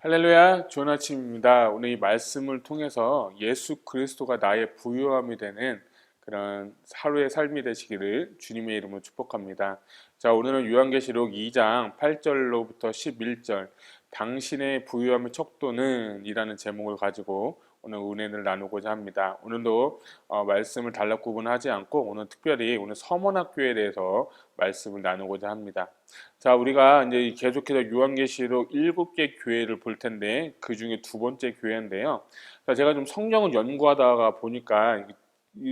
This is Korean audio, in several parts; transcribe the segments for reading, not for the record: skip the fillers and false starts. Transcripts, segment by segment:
할렐루야, 좋은 아침입니다. 오늘 이 말씀을 통해서 예수 그리스도가 나의 부요함이 되는 그런 하루의 삶이 되시기를 주님의 이름으로 축복합니다. 자, 오늘은 요한계시록 2장 8절로부터 11절, 당신의 부요함의 척도는 이라는 제목을 가지고 오늘 은혜를 나누고자 합니다. 오늘도 말씀을 단락구분하지 않고 오늘 특별히 오늘 서문학교에 대해서 말씀을 나누고자 합니다. 자, 우리가 이제 계속해서 요한계시록 7개 교회를 볼 텐데 그 중에 두 번째 교회인데요. 자, 제가 좀 성경을 연구하다가 보니까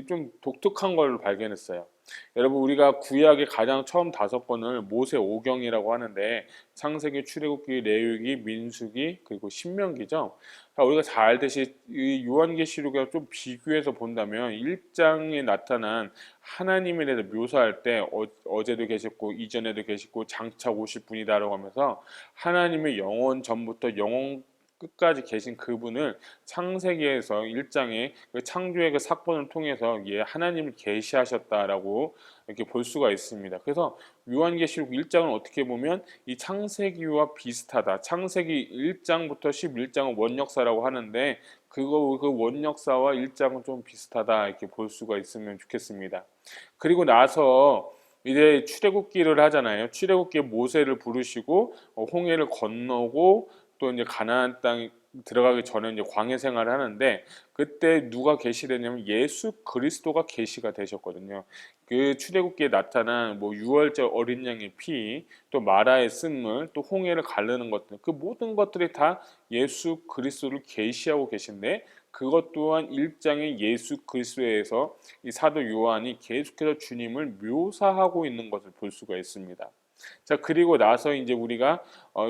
좀 독특한 걸 발견했어요. 여러분, 우리가 구약의 가장 처음 5권을 모세 오경이라고 하는데 창세기, 출애굽기, 레위기, 민수기 그리고 신명기죠. 자, 우리가 잘 알듯이 이 요한계시록과 좀 비교해서 본다면 1장에 나타난 하나님에 대해서 묘사할 때 어제도 계셨고 이전에도 계시고 장차 오실 분이다라고 하면서 하나님의 영원 전부터 영원 끝까지 계신 그분을 창세기에서 1장의 그 창조의 그 사건을 통해서 하나님을 계시하셨다라고 이렇게 볼 수가 있습니다. 그래서 요한계시록 1장은 어떻게 보면 이 창세기와 비슷하다. 창세기 1장부터 11장은 원역사라고 하는데 그 원역사와 1장은 좀 비슷하다 이렇게 볼 수가 있으면 좋겠습니다. 그리고 나서 이제 출애굽기를 하잖아요. 출애굽기에 모세를 부르시고 홍해를 건너고 또 이제 가나안 땅 들어가기 전에 이제 광야 생활을 하는데 그때 누가 계시되냐면 예수 그리스도가 계시가 되셨거든요. 그 출애굽기에 나타난 뭐 유월절 어린 양의 피, 또 마라의 쓴물, 또 홍해를 가르는 것들, 그 모든 것들이 다 예수 그리스도를 계시하고 계신데 그것 또한 1장의 예수 그리스도에서 이 사도 요한이 계속해서 주님을 묘사하고 있는 것을 볼 수가 있습니다. 자, 그리고 나서 이제 우리가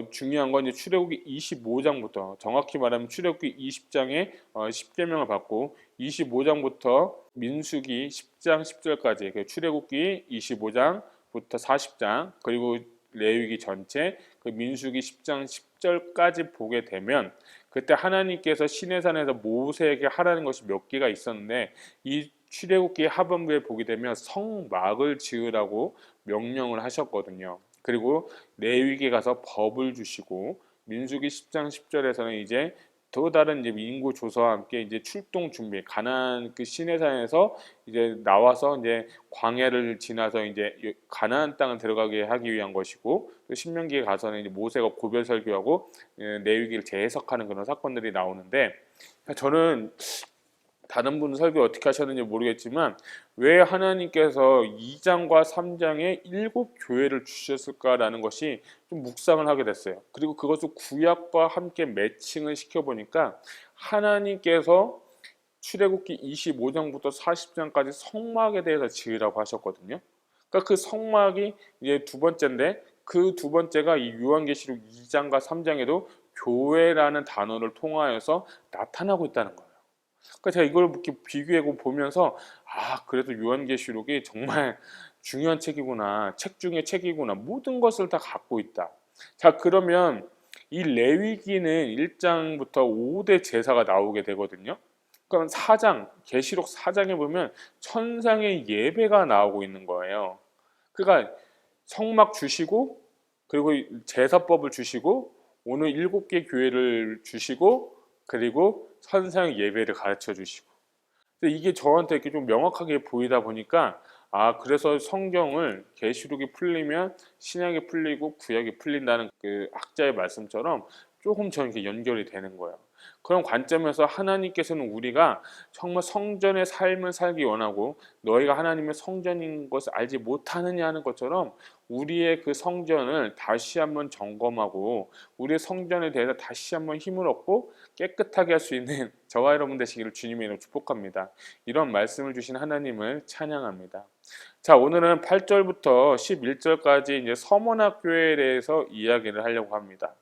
중요한 건 이제 출애굽기 25장부터 정확히 말하면 출애굽기 20장에 10계명을 받고 25장부터 민수기 10장 10절까지 그 출애굽기 25장부터 40장 그리고 레위기 전체 그 민수기 10장 10절까지 보게 되면 그때 하나님께서 시내산에서 모세에게 하라는 것이 몇 개가 있었는데 이 출애굽기 하반부에 보게 되면 성막을 지으라고 명령을 하셨거든요. 그리고 레위기에 가서 법을 주시고 민수기 10장 10절에서는 이제 또 다른 이제 인구 조사와 함께 이제 출동 준비, 가나안 그 시내산에서 이제 나와서 이제 광야를 지나서 이제 가나안 땅을 들어가게 하기 위한 것이고, 또 신명기에 가서는 이제 모세가 고별 설교하고 레위기를 재해석하는 그런 사건들이 나오는데, 저는 다른 분은 설교 어떻게 하셨는지 모르겠지만 왜 하나님께서 2장과 3장에 7교회를 주셨을까라는 것이 좀 묵상을 하게 됐어요. 그리고 그것을 구약과 함께 매칭을 시켜보니까 하나님께서 출애굽기 25장부터 40장까지 성막에 대해서 지으라고 하셨거든요. 그러니까 그 성막이 이제 두 번째인데 그 두 번째가 이 요한계시록 2장과 3장에도 교회라는 단어를 통하여서 나타나고 있다는 거예요. 그러니까 제가 이걸 이렇게 비교해 보면서 그래도 요한계시록이 정말 중요한 책이구나. 책 중에 책이구나. 모든 것을 다 갖고 있다. 자, 그러면 이 레위기는 1장부터 5대 제사가 나오게 되거든요. 그럼 4장, 계시록 4장에 보면 천상의 예배가 나오고 있는 거예요. 그러니까 성막 주시고 그리고 제사법을 주시고 오늘 7개 교회를 주시고 그리고 천상 예배를 가르쳐 주시고 이게 저한테 이렇게 좀 명확하게 보이다 보니까 그래서 성경을 계시록이 풀리면 신약이 풀리고 구약이 풀린다는 그 학자의 말씀처럼 조금 저는 이렇게 연결이 되는 거예요. 그런 관점에서 하나님께서는 우리가 정말 성전의 삶을 살기 원하고 너희가 하나님의 성전인 것을 알지 못하느냐 하는 것처럼 우리의 그 성전을 다시 한번 점검하고 우리의 성전에 대해서 다시 한번 힘을 얻고 깨끗하게 할 수 있는 저와 여러분 되시기를 주님의 이름으로 축복합니다. 이런 말씀을 주신 하나님을 찬양합니다. 자, 오늘은 8절부터 11절까지 이제 서문학교에 대해서 이야기를 하려고 합니다.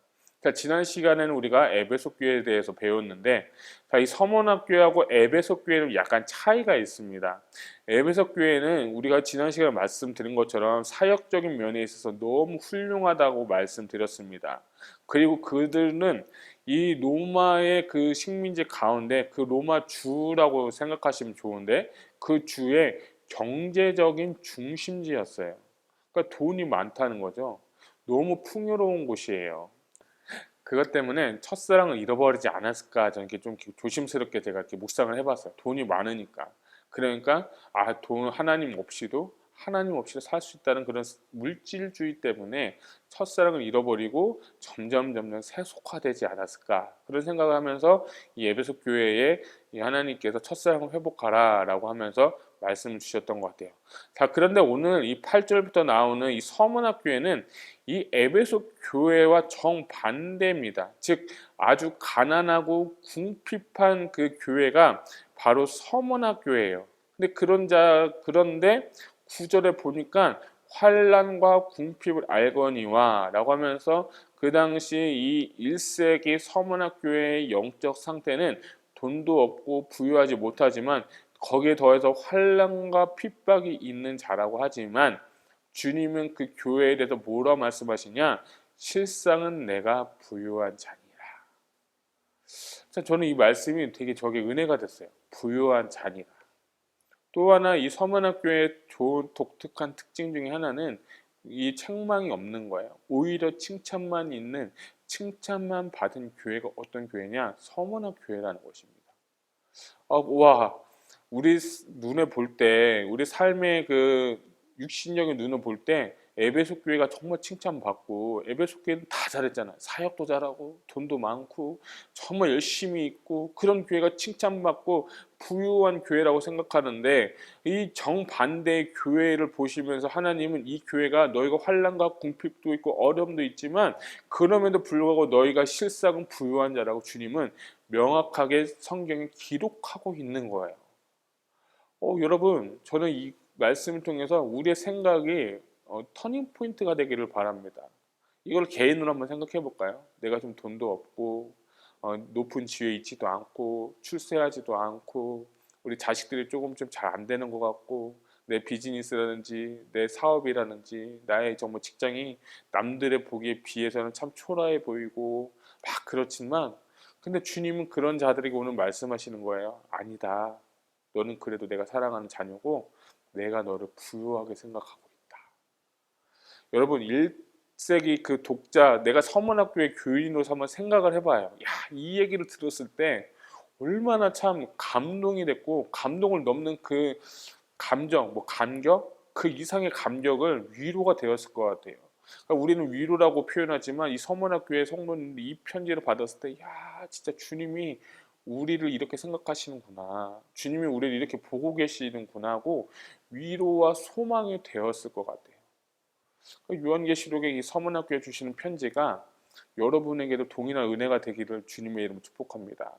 자, 지난 시간에는 우리가 에베소 교회에 대해서 배웠는데, 자, 이 서문학 교회하고 에베소 교회는 약간 차이가 있습니다. 에베소 교회는 우리가 지난 시간에 말씀드린 것처럼 사역적인 면에 있어서 너무 훌륭하다고 말씀드렸습니다. 그리고 그들은 이 로마의 그 식민지 가운데 그 로마 주라고 생각하시면 좋은데 그 주의 경제적인 중심지였어요. 그러니까 돈이 많다는 거죠. 너무 풍요로운 곳이에요. 그것 때문에 첫사랑을 잃어버리지 않았을까, 저는 이렇게 좀 조심스럽게 제가 이렇게 묵상을 해봤어요. 돈이 많으니까. 그러니까 돈 하나님 없이도 살 수 있다는 그런 물질주의 때문에 첫사랑을 잃어버리고 점점 세속화되지 않았을까, 그런 생각을 하면서 이 에베소 교회에 이 하나님께서 첫사랑을 회복하라라고 하면서 말씀을 주셨던 것 같아요. 자, 그런데 오늘 이 8절부터 나오는 이 서문학 교회는 이 에베소 교회와 정반대입니다. 즉 아주 가난하고 궁핍한 그 교회가 바로 서문학 교회예요. 그런데 9절에 보니까 환난과 궁핍을 알거니와 라고 하면서 그 당시 이 1세기 서문학 교회의 영적 상태는 돈도 없고 부유하지 못하지만 거기에 더해서 환난과 핍박이 있는 자라고 하지만, 주님은 그 교회에 대해서 뭐라 말씀하시냐? 실상은 내가 부유한 자니라. 저는 이 말씀이 되게 저게 은혜가 됐어요. 부유한 자니라. 또 하나 이 서문학교의 좋은 독특한 특징 중에 하나는 이 책망이 없는 거예요. 오히려 칭찬만 받은 교회가 어떤 교회냐? 서문학교회라는 것입니다. 와, 우리 눈에 볼 때, 우리 삶의 그 육신적인 눈을 볼 때 에베소 교회가 정말 칭찬받고, 에베소 교회는 다 잘했잖아요. 사역도 잘하고 돈도 많고 정말 열심히 있고, 그런 교회가 칭찬받고 부유한 교회라고 생각하는데, 이 정반대의 교회를 보시면서 하나님은 이 교회가 너희가 환난과 궁핍도 있고 어려움도 있지만 그럼에도 불구하고 너희가 실상은 부유한 자라고 주님은 명확하게 성경에 기록하고 있는 거예요. 여러분, 저는 이 말씀을 통해서 우리의 생각이 터닝 포인트가 되기를 바랍니다. 이걸 개인으로 한번 생각해 볼까요? 내가 좀 돈도 없고 높은 지위에 있지도 않고 출세하지도 않고 우리 자식들이 조금 좀 잘 안 되는 것 같고, 내 비즈니스라든지 내 사업이라든지 나의 정말 직장이 남들의 보기에 비해서는 참 초라해 보이고 막 그렇지만, 근데 주님은 그런 자들에게 오늘 말씀하시는 거예요. 아니다. 너는 그래도 내가 사랑하는 자녀고 내가 너를 부유하게 생각하고 있다. 여러분, 1세기 그 독자, 내가 서문학교의 교인으로서 한번 생각을 해봐요. 이 얘기를 들었을 때 얼마나 참 감동이 됐고, 감동을 넘는 그 감정, 감격, 그 이상의 감격을 위로가 되었을 것 같아요. 그러니까 우리는 위로라고 표현하지만 이 서문학교의 성도님들이 이 편지를 받았을 때, 진짜 주님이 우리를 이렇게 생각하시는구나, 주님이 우리를 이렇게 보고 계시는구나 하고 위로와 소망이 되었을 것 같아요. 요한계시록의 이 서문학교에 주시는 편지가 여러분에게도 동일한 은혜가 되기를 주님의 이름으로 축복합니다.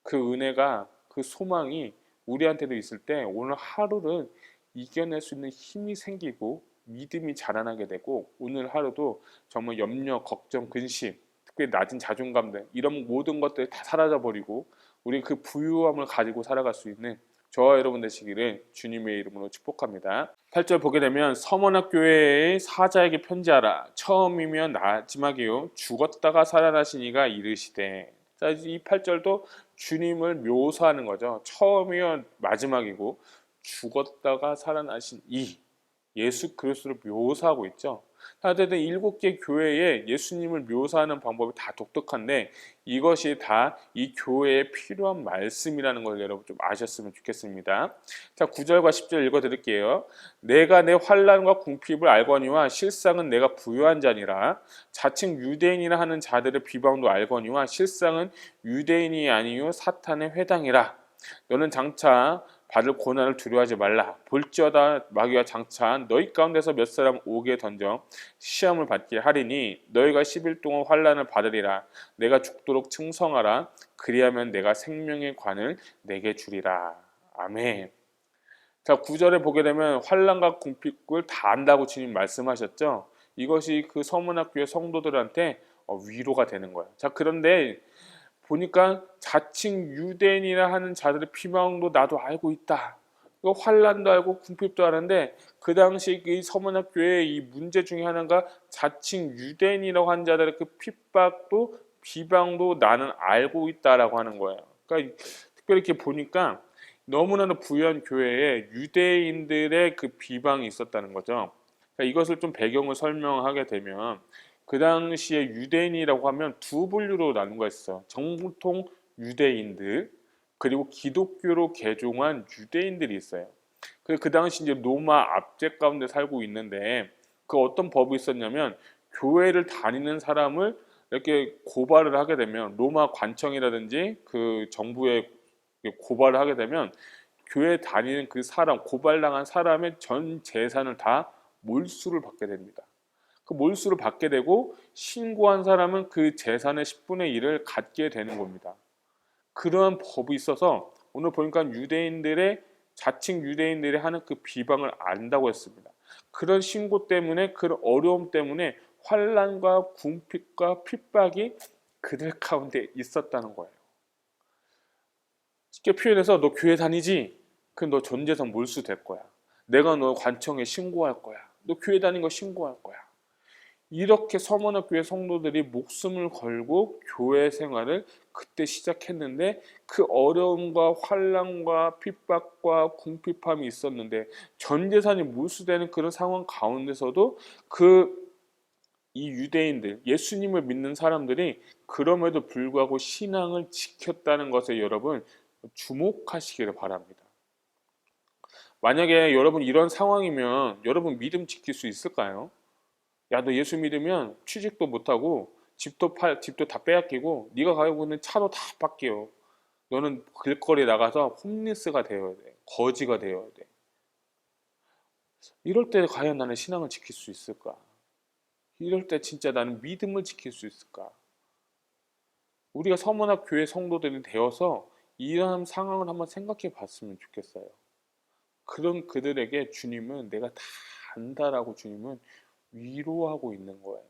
그 은혜가, 그 소망이 우리한테도 있을 때 오늘 하루를 이겨낼 수 있는 힘이 생기고 믿음이 자라나게 되고, 오늘 하루도 정말 염려, 걱정, 근심, 특별히 낮은 자존감 등 이런 모든 것들이 다 사라져버리고 우리 그 부유함을 가지고 살아갈 수 있는 저와 여러분 되시기를 주님의 이름으로 축복합니다. 8절 보게 되면 서문학 교회의 사자에게 편지하라. 처음이면 마지막이요 죽었다가 살아나신 이가 이르시되. 자, 이 8절도 주님을 묘사하는 거죠. 처음이면 마지막이고 죽었다가 살아나신 이 예수 그리스도를 묘사하고 있죠. 하여튼 7개 교회에 예수님을 묘사하는 방법이 다 독특한데 이것이 다 이 교회에 필요한 말씀이라는 걸 여러분 좀 아셨으면 좋겠습니다. 자, 9절과 10절 읽어드릴게요. 내가 내 환난과 궁핍을 알거니와 실상은 내가 부유한 자니라. 자칭 유대인이라 하는 자들의 비방도 알거니와 실상은 유대인이 아니요 사탄의 회당이라. 너는 장차 받을 고난을 두려워하지 말라. 볼지어다 마귀가 장차 너희 가운데서 몇 사람 오게 던져 시험을 받게 하리니 너희가 10일 동안 환난을 받으리라. 내가 죽도록 충성하라. 그리하면 내가 생명의 관을 내게 주리라. 아멘. 자, 9절에 보게 되면 환난과 궁핍을 다 안다고 주님 말씀하셨죠. 이것이 그 서문학교의 성도들한테 위로가 되는 거예요. 자, 그런데 보니까 자칭 유대인이라 하는 자들의 피망도 나도 알고 있다. 이거 환난도 알고 궁핍도 아는데, 그 당시 이 서문학교의 이 문제 중에 하나가 자칭 유대인이라고 하는 자들의 그 핍박도 비방도 나는 알고 있다라고 하는 거예요. 그러니까 특별히 이렇게 보니까 너무나도 부유한 교회에 유대인들의 그 비방이 있었다는 거죠. 그러니까 이것을 좀 배경을 설명하게 되면, 그 당시에 유대인이라고 하면 두 분류로 나누가 있어. 정통 유대인들 그리고 기독교로 개종한 유대인들이 있어요. 그 당시 이제 로마 압제 가운데 살고 있는데 그 어떤 법이 있었냐면 교회를 다니는 사람을 이렇게 고발을 하게 되면 로마 관청이라든지 그 정부에 고발을 하게 되면 교회 다니는 그 사람 고발당한 사람의 전 재산을 다 몰수를 받게 됩니다. 그 몰수를 받게 되고 신고한 사람은 그 재산의 10분의 1을 갖게 되는 겁니다. 그러한 법이 있어서 오늘 보니까 유대인들의 자칭 유대인들이 하는 그 비방을 안다고 했습니다. 그런 신고 때문에 그런 어려움 때문에 환난과 궁핍과 핍박이 그들 가운데 있었다는 거예요. 쉽게 표현해서 너 교회 다니지? 그럼 너 전 재산 몰수될 거야. 내가 너 관청에 신고할 거야. 너 교회 다닌 거 신고할 거야. 이렇게 서문학교의 성도들이 목숨을 걸고 교회 생활을 그때 시작했는데 그 어려움과 환난과 핍박과 궁핍함이 있었는데 전 재산이 몰수되는 그런 상황 가운데서도 이 유대인들 예수님을 믿는 사람들이 그럼에도 불구하고 신앙을 지켰다는 것에 여러분 주목하시기를 바랍니다. 만약에 여러분 이런 상황이면 여러분 믿음 지킬 수 있을까요? 야, 너 예수 믿으면 취직도 못하고 집도 다 빼앗기고 네가 가지고 있는 차도 다 뺏겨. 너는 길거리에 나가서 홈리스가 되어야 돼. 거지가 되어야 돼. 이럴 때 과연 나는 신앙을 지킬 수 있을까? 이럴 때 진짜 나는 믿음을 지킬 수 있을까? 우리가 서문학 교회 성도들이 되어서 이러한 상황을 한번 생각해 봤으면 좋겠어요. 그런 그들에게 주님은 내가 다 안다라고 주님은 위로하고 있는 거예요.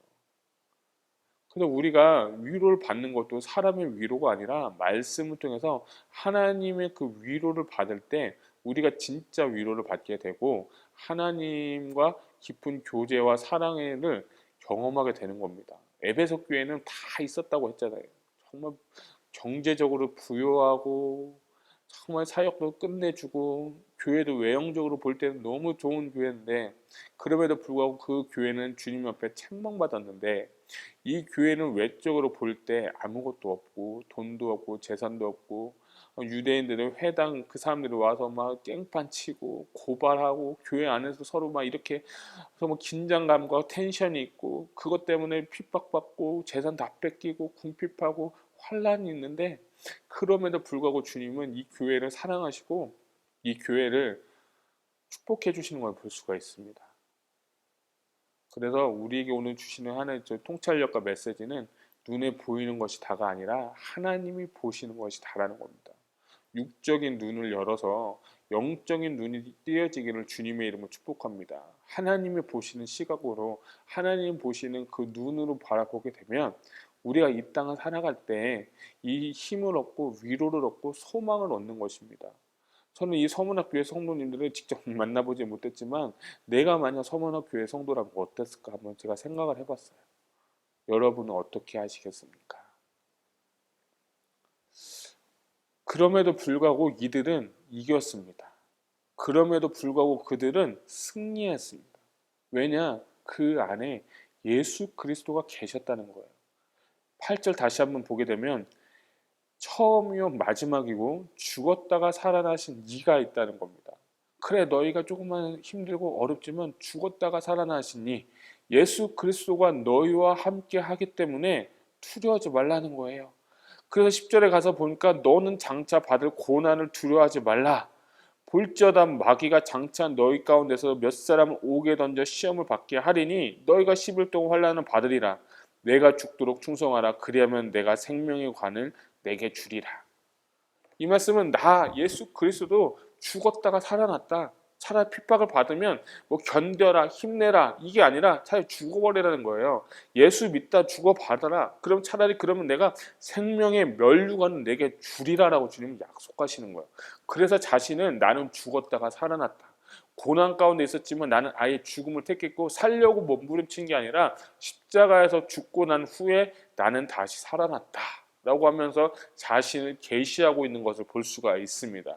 근데 우리가 위로를 받는 것도 사람의 위로가 아니라 말씀을 통해서 하나님의 그 위로를 받을 때 우리가 진짜 위로를 받게 되고 하나님과 깊은 교제와 사랑을 경험하게 되는 겁니다. 에베소 교회는 다 있었다고 했잖아요. 정말 경제적으로 부유하고 정말 사역도 끝내주고 교회도 외형적으로 볼 때는 너무 좋은 교회인데 그럼에도 불구하고 그 교회는 주님 앞에 책망받았는데 이 교회는 외적으로 볼 때 아무것도 없고 돈도 없고 재산도 없고 유대인들은 회당 그 사람들이 와서 막 깽판 치고 고발하고 교회 안에서 서로 막 이렇게 그래서 뭐 긴장감과 텐션이 있고 그것 때문에 핍박받고 재산 다 뺏기고 궁핍하고 환란이 있는데 그럼에도 불구하고 주님은 이 교회를 사랑하시고 이 교회를 축복해 주시는 걸 볼 수가 있습니다. 그래서 우리에게 오늘 주시는 하나의 통찰력과 메시지는 눈에 보이는 것이 다가 아니라 하나님이 보시는 것이 다라는 겁니다. 육적인 눈을 열어서 영적인 눈이 띄어지기를 주님의 이름으로 축복합니다. 하나님이 보시는 시각으로 하나님 보시는 그 눈으로 바라보게 되면 우리가 이 땅을 살아갈 때 이 힘을 얻고 위로를 얻고 소망을 얻는 것입니다. 저는 이 서문학교회 성도님들을 직접 만나보지 못했지만 내가 만약 서문학교회 성도라면 어땠을까 한번 제가 생각을 해봤어요. 여러분은 어떻게 하시겠습니까? 그럼에도 불구하고 이들은 이겼습니다. 그럼에도 불구하고 그들은 승리했습니다. 왜냐? 그 안에 예수 그리스도가 계셨다는 거예요. 8절 다시 한번 보게 되면 처음이요 마지막이고 죽었다가 살아나신 이가 있다는 겁니다. 그래 너희가 조금만 힘들고 어렵지만 죽었다가 살아나시니 예수 그리스도가 너희와 함께 하기 때문에 두려워하지 말라는 거예요. 그래서 10절에 가서 보니까 너는 장차 받을 고난을 두려워하지 말라. 볼지어다 마귀가 장차 너희 가운데서 몇 사람을 옥에 던져 시험을 받게 하리니 너희가 10일 동안 환난을 받으리라. 내가 죽도록 충성하라. 그리하면 내가 생명의 관을 내게 주리라. 이 말씀은 나 예수 그리스도 죽었다가 살아났다. 차라리 핍박을 받으면 뭐 견뎌라 힘내라 이게 아니라 차라리 죽어버리라는 거예요. 예수 믿다 죽어받아라. 그럼 차라리 그러면 내가 생명의 면류관을 내게 주리라라고 주님은 약속하시는 거예요. 그래서 자신은 나는 죽었다가 살아났다. 고난 가운데 있었지만 나는 아예 죽음을 택했고 살려고 몸부림친 게 아니라 십자가에서 죽고 난 후에 나는 다시 살아났다 라고 하면서 자신을 계시하고 있는 것을 볼 수가 있습니다.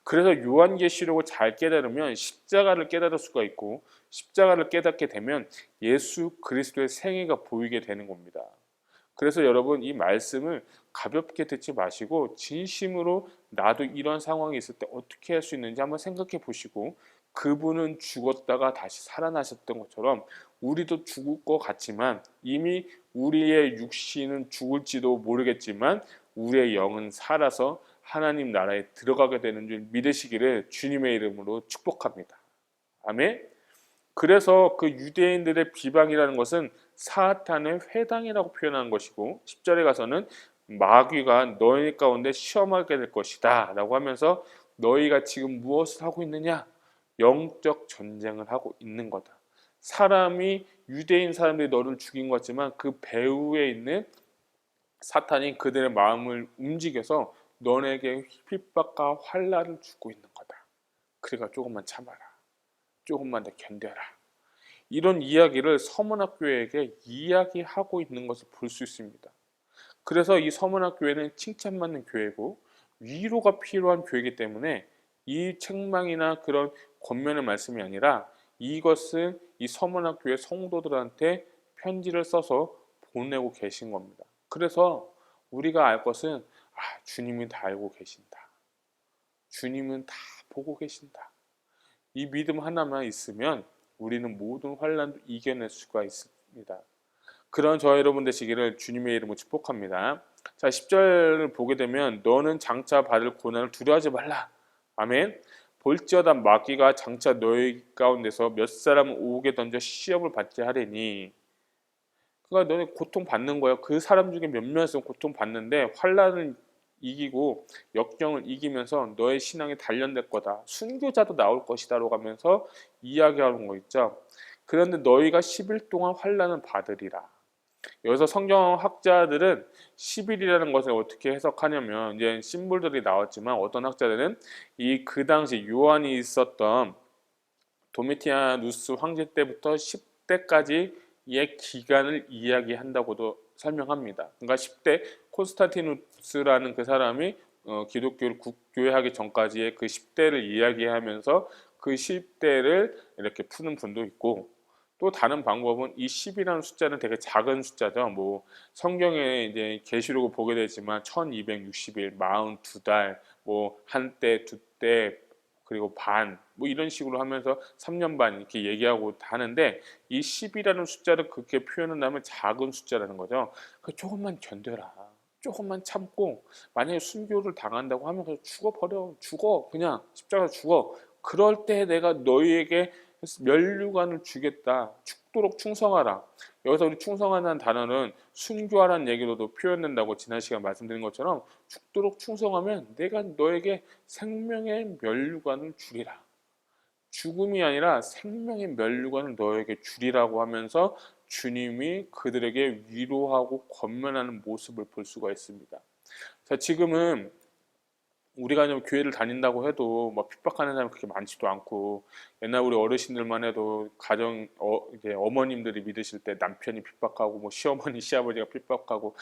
그래서 요한계시록을 잘 깨달으면 십자가를 깨달을 수가 있고 십자가를 깨닫게 되면 예수 그리스도의 생애가 보이게 되는 겁니다. 그래서 여러분 이 말씀을 가볍게 듣지 마시고 진심으로 나도 이런 상황이 있을 때 어떻게 할 수 있는지 한번 생각해 보시고, 그분은 죽었다가 다시 살아나셨던 것처럼 우리도 죽을 것 같지만 이미 우리의 육신은 죽을지도 모르겠지만 우리의 영은 살아서 하나님 나라에 들어가게 되는 줄 믿으시기를 주님의 이름으로 축복합니다. 아멘. 그래서 그 유대인들의 비방이라는 것은 사탄의 회당이라고 표현하는 것이고, 10절에 가서는 마귀가 너희 가운데 시험하게 될 것이다 라고 하면서 너희가 지금 무엇을 하고 있느냐? 영적 전쟁을 하고 있는 거다. 사람이 유대인 사람들이 너를 죽인 것 같지만 그 배후에 있는 사탄이 그들의 마음을 움직여서 너에게 핍박과 환난을 주고 있는 거다. 그러니까 조금만 참아라. 조금만 더 견뎌라. 이런 이야기를 서문학교에게 이야기하고 있는 것을 볼 수 있습니다. 그래서 이 서문학교회는 칭찬받는 교회고 위로가 필요한 교회이기 때문에 이 책망이나 그런 권면의 말씀이 아니라 이것은 이 서문학교회 성도들한테 편지를 써서 보내고 계신 겁니다. 그래서 우리가 알 것은 주님이 다 알고 계신다. 주님은 다 보고 계신다. 이 믿음 하나만 있으면 우리는 모든 환난도 이겨낼 수가 있습니다. 그런 저 여러분 되시기를 주님의 이름으로 축복합니다. 자, 10절을 보게 되면 너는 장차 받을 고난을 두려워하지 말라. 아멘. 볼지어다 마귀가 장차 너희 가운데서 몇 사람을 오게 던져 시험을 받게 하리니. 그러니까 너네 고통 받는 거예요. 그 사람 중에 몇몇은 고통 받는데 환난을 이기고 역경을 이기면서 너의 신앙이 단련될 거다. 순교자도 나올 것이다라고 하면서 이야기하는 거 있죠. 그런데 너희가 10일 동안 환난을 받으리라. 여기서 성경학자들은 10일이라는 것을 어떻게 해석하냐면, 이제 심볼들이 나왔지만 어떤 학자들은 이 그 당시 요한이 있었던 도미티아누스 황제 때부터 10대까지의 기간을 이야기한다고도 설명합니다. 그러니까 10대 콘스탄티누스라는 그 사람이 기독교를 국교회하기 전까지의 그 10대를 이야기하면서 그 10대를 이렇게 푸는 분도 있고, 또 다른 방법은 이 10이라는 숫자는 되게 작은 숫자죠. 뭐 성경에 이제 계시록을 보게 되지만 1260일, 42달, 뭐 한때, 두때, 그리고 반, 뭐 이런 식으로 하면서 3년 반 이렇게 얘기하고 하는데, 이 10이라는 숫자를 그렇게 표현한다면 작은 숫자라는 거죠. 그 조금만 견뎌라. 조금만 참고, 만약에 순교를 당한다고 하면 그냥 죽어버려. 죽어. 그냥 십자가 죽어. 그럴 때 내가 너희에게 면류관을 주겠다. 죽도록 충성하라. 여기서 우리 충성하는 단어는 순교하라는 얘기로도 표현된다고 지난 시간 말씀드린 것처럼, 죽도록 충성하면 내가 너에게 생명의 면류관을 주리라. 죽음이 아니라 생명의 면류관을 너에게 주리라고 하면서 주님이 그들에게 위로하고 권면하는 모습을 볼 수가 있습니다. 자, 지금은 우리가 좀 교회를 다닌다고 해도 뭐 핍박하는 사람이 그렇게 많지도 않고, 옛날 우리 어르신들만 해도 이제 어머님들이 믿으실 때 남편이 핍박하고 뭐 시어머니 시아버지가 핍박하고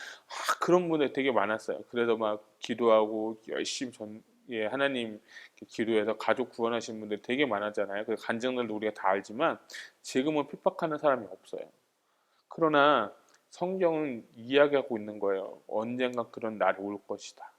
그런 분들 되게 많았어요. 그래서 막 기도하고 열심히 하나님 기도해서 가족 구원하신 분들 되게 많았잖아요. 그 간증들도 우리가 다 알지만 지금은 핍박하는 사람이 없어요. 그러나 성경은 이야기하고 있는 거예요. 언젠가 그런 날이 올 것이다.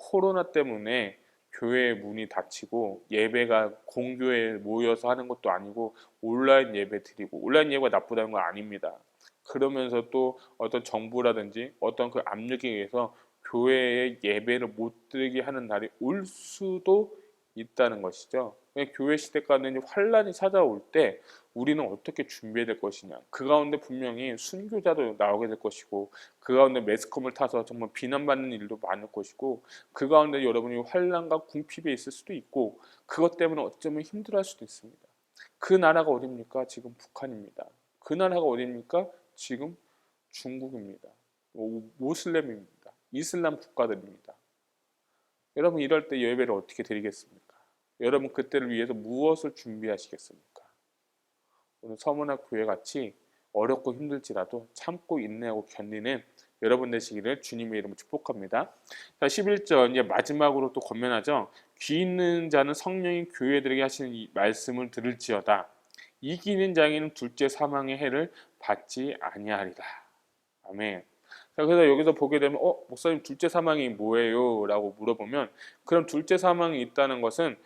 코로나 때문에 교회의 문이 닫히고 예배가 공교회에 모여서 하는 것도 아니고 온라인 예배 드리고, 온라인 예배가 나쁘다는 건 아닙니다. 그러면서 또 어떤 정부라든지 어떤 그 압력에 의해서 교회의 예배를 못 드리게 하는 날이 올 수도 있다는 것이죠. 교회 시대가는 환란이 찾아올 때 우리는 어떻게 준비해야 될 것이냐. 그 가운데 분명히 순교자도 나오게 될 것이고, 그 가운데 매스컴을 타서 정말 비난받는 일도 많을 것이고, 그 가운데 여러분이 환란과 궁핍에 있을 수도 있고, 그것 때문에 어쩌면 힘들어할 수도 있습니다. 그 나라가 어디입니까? 지금 북한입니다. 그 나라가 어디입니까? 지금 중국입니다. 모슬렘입니다. 이슬람 국가들입니다. 여러분 이럴 때 예배를 어떻게 드리겠습니까? 여러분 그때를 위해서 무엇을 준비하시겠습니까? 오늘 서문학 교회 같이 어렵고 힘들지라도 참고 인내하고 견디는 여러분 되시기를 주님의 이름으로 축복합니다. 자, 11절 이제 마지막으로 또 권면하죠. 귀 있는 자는 성령이 교회들에게 하시는 이 말씀을 들을지어다. 이기는 자에게는 둘째 사망의 해를 받지 아니하리라. 아멘. 자, 그래서 여기서 보게 되면 목사님 둘째 사망이 뭐예요? 라고 물어보면 그럼 둘째 사망이 있다는 것은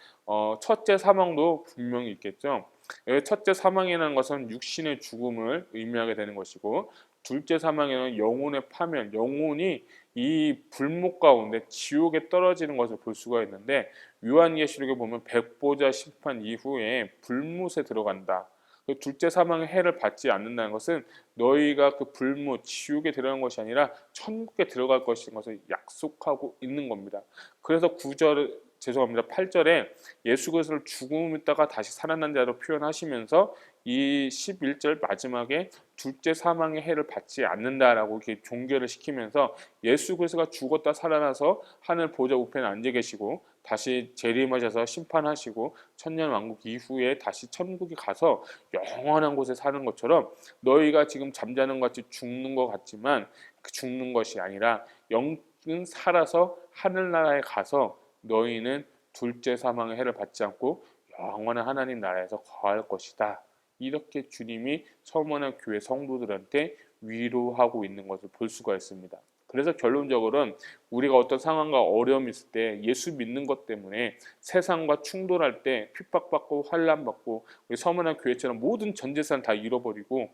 첫째 사망도 분명히 있겠죠. 여기 첫째 사망이라는 것은 육신의 죽음을 의미하게 되는 것이고 둘째 사망에는 영혼의 파멸, 영혼이 이 불목 가운데 지옥에 떨어지는 것을 볼 수가 있는데 요한계시록에 보면 백보자 심판 이후에 불못에 들어간다. 그 둘째 사망의 해를 받지 않는다는 것은 너희가 그 불못 지옥에 들어간 것이 아니라 천국에 들어갈 것인 것을 약속하고 있는 겁니다. 그래서 9절 죄송합니다. 8절에 예수 그리스도를 죽음 있다가 다시 살아난 자로 표현하시면서 이 11절 마지막에 둘째 사망의 해를 받지 않는다라고 이렇게 종결을 시키면서 예수 그리스도가 죽었다 살아나서 하늘 보좌 우편에 앉아 계시고 다시 재림하셔서 심판하시고 천년 왕국 이후에 다시 천국에 가서 영원한 곳에 사는 것처럼 너희가 지금 잠자는 것 같이 죽는 것 같지만 그 죽는 것이 아니라 영은 살아서 하늘나라에 가서 너희는 둘째 사망의 해를 받지 않고 영원한 하나님 나라에서 거할 것이다. 이렇게 주님이 서머나 교회 성도들한테 위로하고 있는 것을 볼 수가 있습니다. 그래서 결론적으로는 우리가 어떤 상황과 어려움이 있을 때 예수 믿는 것 때문에 세상과 충돌할 때 핍박받고 환난받고 우리 서머나 교회처럼 모든 전 재산 다 잃어버리고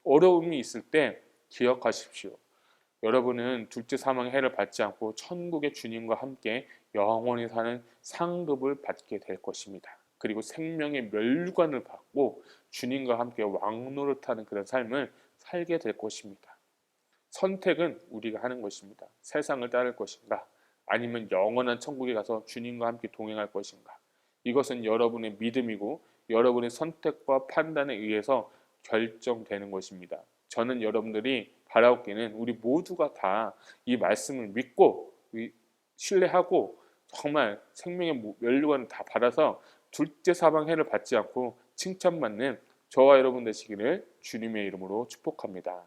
어려움이 있을 때 기억하십시오. 여러분은 둘째 사망의 해를 받지 않고 천국의 주님과 함께 영원히 사는 상급을 받게 될 것입니다. 그리고 생명의 멸류관을 받고 주님과 함께 왕노릇하는 그런 삶을 살게 될 것입니다. 선택은 우리가 하는 것입니다. 세상을 따를 것인가 아니면 영원한 천국에 가서 주님과 함께 동행할 것인가. 이것은 여러분의 믿음이고 여러분의 선택과 판단에 의해서 결정되는 것입니다. 저는 여러분들이 바라옵기는 우리 모두가 다 이 말씀을 믿고 신뢰하고 정말 생명의 멸류관을 다 받아서 둘째 사망해를 받지 않고 칭찬받는 저와 여러분 되시기를 주님의 이름으로 축복합니다.